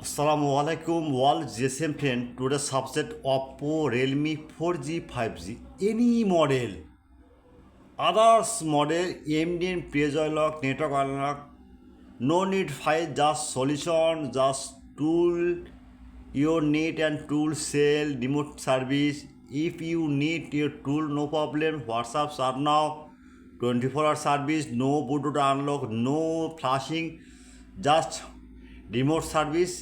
Assalamualaikum world GSM friend. Today's subject Oppo, Realme 4G, 5G. Any model. Others model MDN pressure lock, network unlock. No need file, just solution, just tool. Your need and tool sell, remote service. If you need your tool, no problem. WhatsApps are now 24-hour service, no Bluetooth unlock, no flashing, just remote service.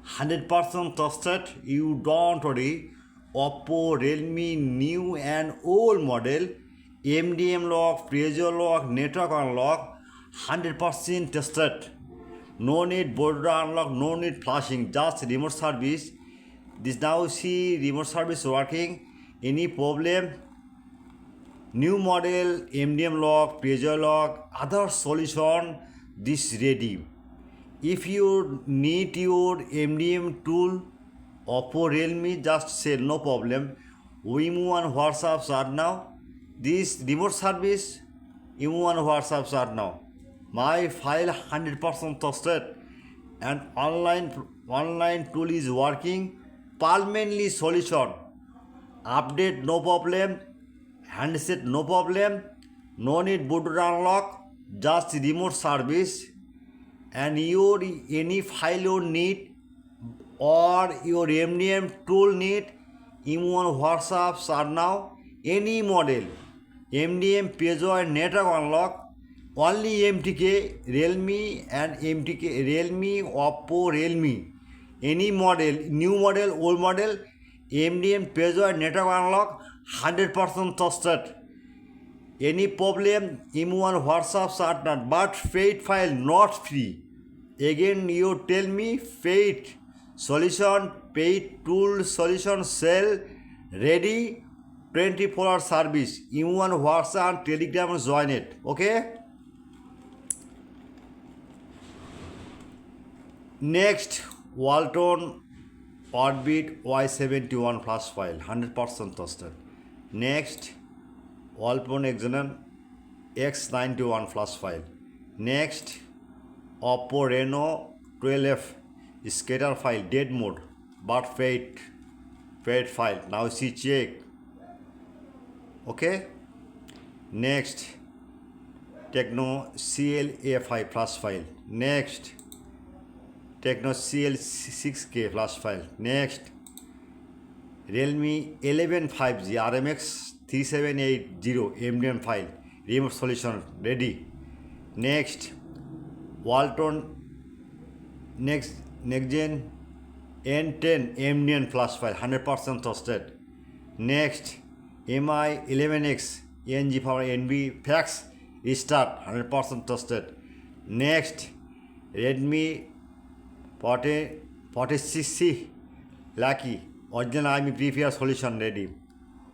100% trusted. You don't worry. Oppo, Realme, new and old model, MDM lock, pressure lock, network unlock, 100% tested. No need border unlock, no need flashing, just remote service. This now see remote service working. Any problem? New model, MDM lock, pressure lock, other solution, this ready. If you need your MDM tool, Oppo, Realme, just say no problem. Wimo and WhatsApps are now. This remote service, Wimo and WhatsApps are now. My file 100% trusted and online tool is working. Permanently solution. Update no problem. Handset no problem. No need Bluetooth unlock. Just remote service. And your any file you need or your MDM tool need, Imo and WhatsApps are now. Any model, MDM, Peugeot and network unlock, only MTK, Realme and MTK, Realme, Oppo, Realme. Any model, new model, old model, MDM, Peugeot and network unlock, 100% trusted. Any problem, Imo and WhatsApps are not, but paid file not free. Again, you tell me paid solution, paid tool solution sell ready 24-hour service. Imo and WhatsApp and Telegram join it. Okay. Next, Walton Orbit Y71 flash file 100% trusted. Next, Walton Exonon X91 flash file. Next, Oppo Reno 12F scatter file dead mode but paid file. Now see check. Okay. Next, Tecno CLA5 flash file. Next, Tecno CL6K flash file. Next, Realme 11 5G RMX 3780 MDM file. Remote solution ready. Next, Walton next gen N10 MDN flash file 100% trusted. Next, MI 11X NG power NB fax restart 100% trusted. Next, Redmi 46C Lucky original IME previous solution ready.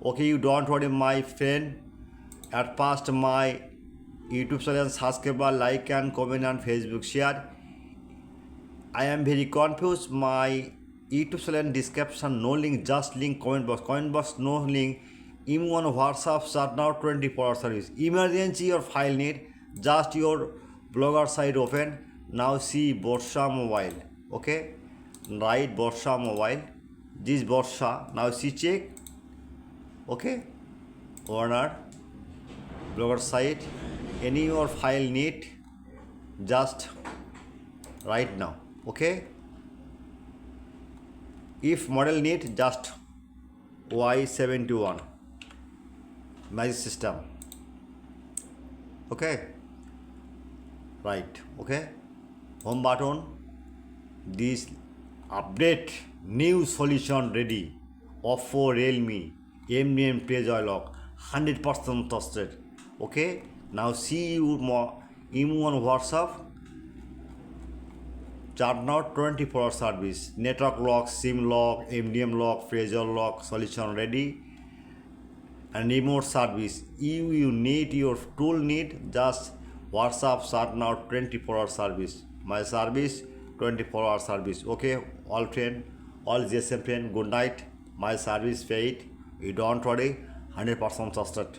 Okay, you don't worry my friend. At first my YouTube channel subscriber, like and comment and Facebook share. I am very confused. My YouTube channel description no link, just link comment box no link. Imo and WhatsApp are now 24-hour service. Emergency your file need, just your blogger site open. Now see Borsha Mobile. Okay, write Borsha Mobile. This Borsha. Now see check. Okay, owner blogger site. Any your file need, just right now. Okay. If model need, just Y71 magic system. Okay. Right. Okay. Home button. This update new solution ready. Oppo, Realme, MDM pressure lock 100% trusted. Okay. Now see you more Imo and WhatsApp. Chart now 24-hour service. Network lock, SIM lock, MDM lock, pressure lock solution ready. And remote service. You need your tool need, just WhatsApp start now 24-hour service. My service 24-hour service. Okay, all friend, all GSM friend, good night. My service paid. You don't worry, 100% trusted.